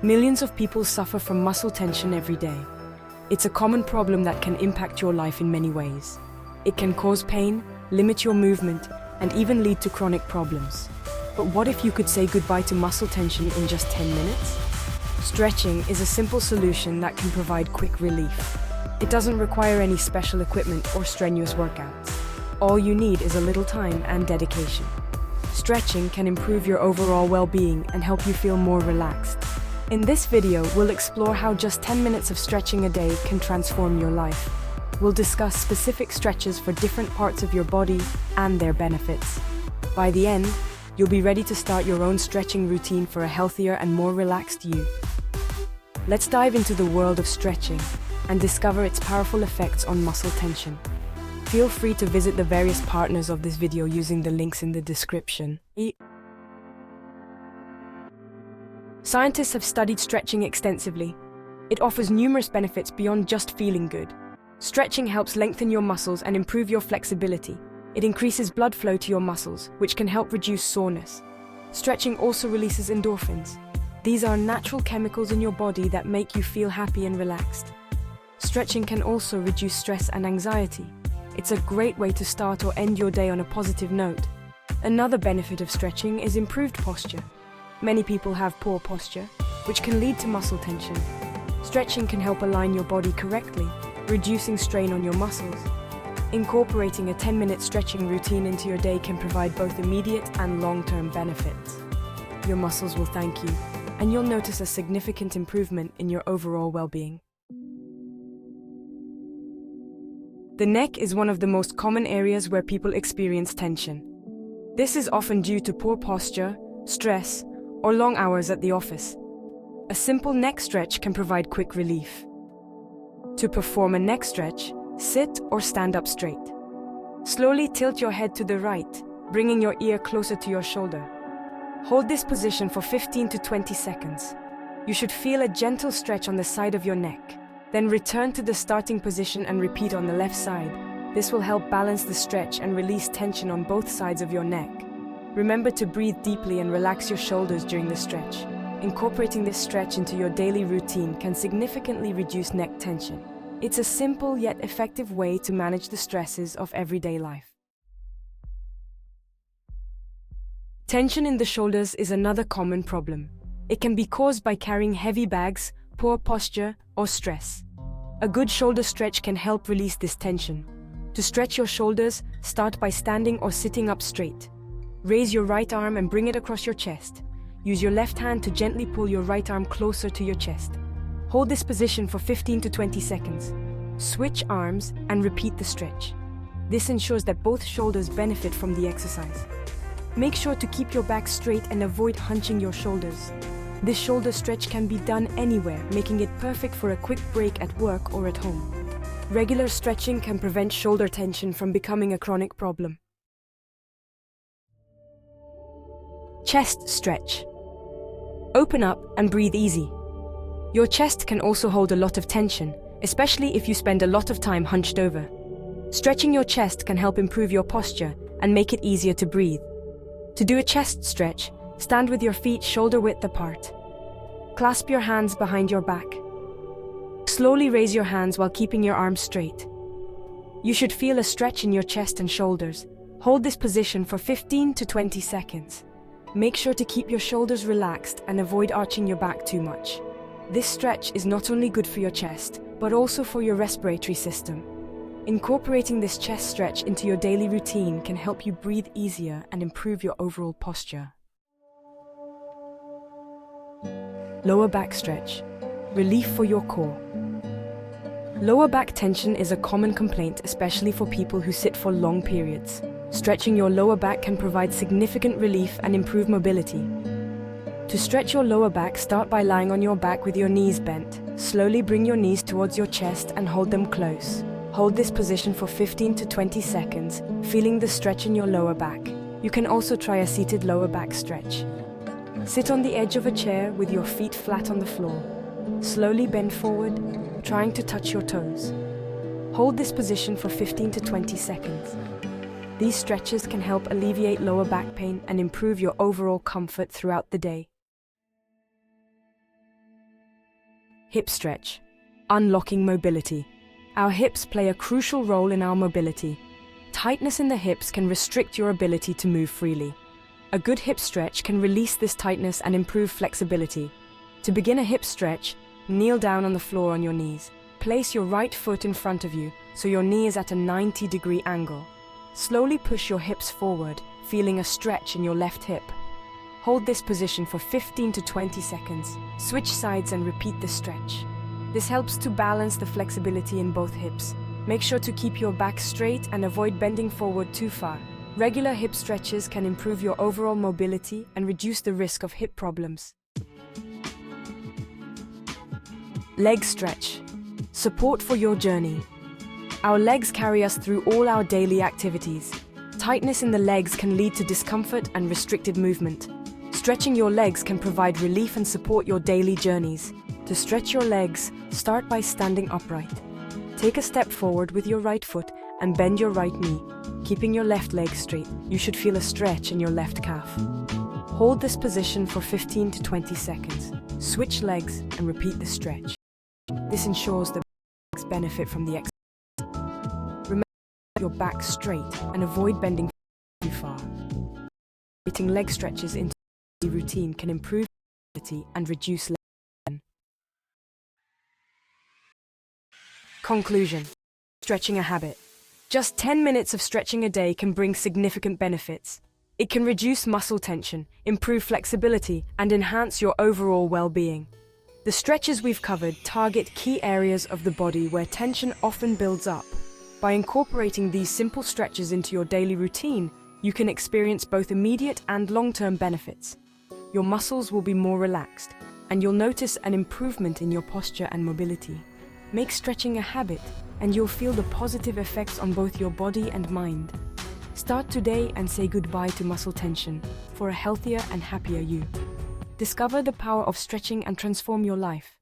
Millions of people suffer from muscle tension every day. It's a common problem that can impact your life in many ways. It can cause pain, limit your movement, and even lead to chronic problems. But what if you could say goodbye to muscle tension in just 10 minutes? Stretching is a simple solution that can provide quick relief. It doesn't require any special equipment or strenuous workouts. All you need is a little time and dedication. Stretching can improve your overall well-being and help you feel more relaxed. In this video, we'll explore how just 10 minutes of stretching a day can transform your life. We'll discuss specific stretches for different parts of your body and their benefits. By the end, you'll be ready to start your own stretching routine for a healthier and more relaxed you. Let's dive into the world of stretching and discover its powerful effects on muscle tension. Feel free to visit the various partners of this video using the links in the description. Scientists have studied stretching extensively. It offers numerous benefits beyond just feeling good. Stretching helps lengthen your muscles and improve your flexibility. It increases blood flow to your muscles, which can help reduce soreness. Stretching also releases endorphins. These are natural chemicals in your body that make you feel happy and relaxed. Stretching can also reduce stress and anxiety. It's a great way to start or end your day on a positive note. Another benefit of stretching is improved posture. Many people have poor posture, which can lead to muscle tension. Stretching can help align your body correctly, reducing strain on your muscles. Incorporating a 10-minute stretching routine into your day can provide both immediate and long-term benefits. Your muscles will thank you, and you'll notice a significant improvement in your overall well-being. The neck is one of the most common areas where people experience tension. This is often due to poor posture, stress, or long hours at the office. A simple neck stretch can provide quick relief. To perform a neck stretch, sit or stand up straight. Slowly tilt your head to the right, bringing your ear closer to your shoulder. Hold this position for 15 to 20 seconds. You should feel a gentle stretch on the side of your neck. Then return to the starting position and repeat on the left side. This will help balance the stretch and release tension on both sides of your neck. Remember to breathe deeply and relax your shoulders during the stretch. Incorporating this stretch into your daily routine can significantly reduce neck tension. It's a simple yet effective way to manage the stresses of everyday life. Tension in the shoulders is another common problem. It can be caused by carrying heavy bags, poor posture, or stress. A good shoulder stretch can help release this tension. To stretch your shoulders, start by standing or sitting up straight. Raise your right arm and bring it across your chest. Use your left hand to gently pull your right arm closer to your chest. Hold this position for 15 to 20 seconds. Switch arms and repeat the stretch. This ensures that both shoulders benefit from the exercise. Make sure to keep your back straight and avoid hunching your shoulders. This shoulder stretch can be done anywhere, making it perfect for a quick break at work or at home. Regular stretching can prevent shoulder tension from becoming a chronic problem. Chest stretch. Open up and breathe easy. Your chest can also hold a lot of tension, especially if you spend a lot of time hunched over. Stretching your chest can help improve your posture and make it easier to breathe. To do a chest stretch, stand with your feet shoulder-width apart. Clasp your hands behind your back. Slowly raise your hands while keeping your arms straight. You should feel a stretch in your chest and shoulders. Hold this position for 15 to 20 seconds. Make sure to keep your shoulders relaxed and avoid arching your back too much. This stretch is not only good for your chest, but also for your respiratory system. Incorporating this chest stretch into your daily routine can help you breathe easier and improve your overall posture. Lower back stretch. Relief for your core. Lower back tension is a common complaint, especially for people who sit for long periods. Stretching your lower back can provide significant relief and improve mobility. To stretch your lower back, start by lying on your back with your knees bent. Slowly bring your knees towards your chest and hold them close. Hold this position for 15 to 20 seconds, feeling the stretch in your lower back. You can also try a seated lower back stretch. Sit on the edge of a chair with your feet flat on the floor. Slowly bend forward, trying to touch your toes. Hold this position for 15 to 20 seconds. These stretches can help alleviate lower back pain and improve your overall comfort throughout the day. Hip stretch. Unlocking mobility. Our hips play a crucial role in our mobility. Tightness in the hips can restrict your ability to move freely. A good hip stretch can release this tightness and improve flexibility. To begin a hip stretch, kneel down on the floor on your knees. Place your right foot in front of you so your knee is at a 90-degree angle. Slowly push your hips forward, feeling a stretch in your left hip. Hold this position for 15 to 20 seconds. Switch sides and repeat the stretch. This helps to balance the flexibility in both hips. Make sure to keep your back straight and avoid bending forward too far. Regular hip stretches can improve your overall mobility and reduce the risk of hip problems. Leg stretch. Support for your journey. Our legs carry us through all our daily activities. Tightness in the legs can lead to discomfort and restricted movement. Stretching your legs can provide relief and support your daily journeys. To stretch your legs, start by standing upright. Take a step forward with your right foot and bend your right knee, keeping your left leg straight. You should feel a stretch in your left calf. Hold this position for 15 to 20 seconds. Switch legs and repeat the stretch. This ensures the legs benefit from the exercise. Remember to keep your back straight and avoid bending too far. Fitting leg stretches into a daily routine can improve mobility and reduce leg pain. Conclusion. Stretching a habit. Just 10 minutes of stretching a day can bring significant benefits. It can reduce muscle tension, improve flexibility, and enhance your overall well-being. The stretches we've covered target key areas of the body where tension often builds up. By incorporating these simple stretches into your daily routine, you can experience both immediate and long-term benefits. Your muscles will be more relaxed, and you'll notice an improvement in your posture and mobility. Make stretching a habit, and you'll feel the positive effects on both your body and mind. Start today and say goodbye to muscle tension for a healthier and happier you. Discover the power of stretching and transform your life.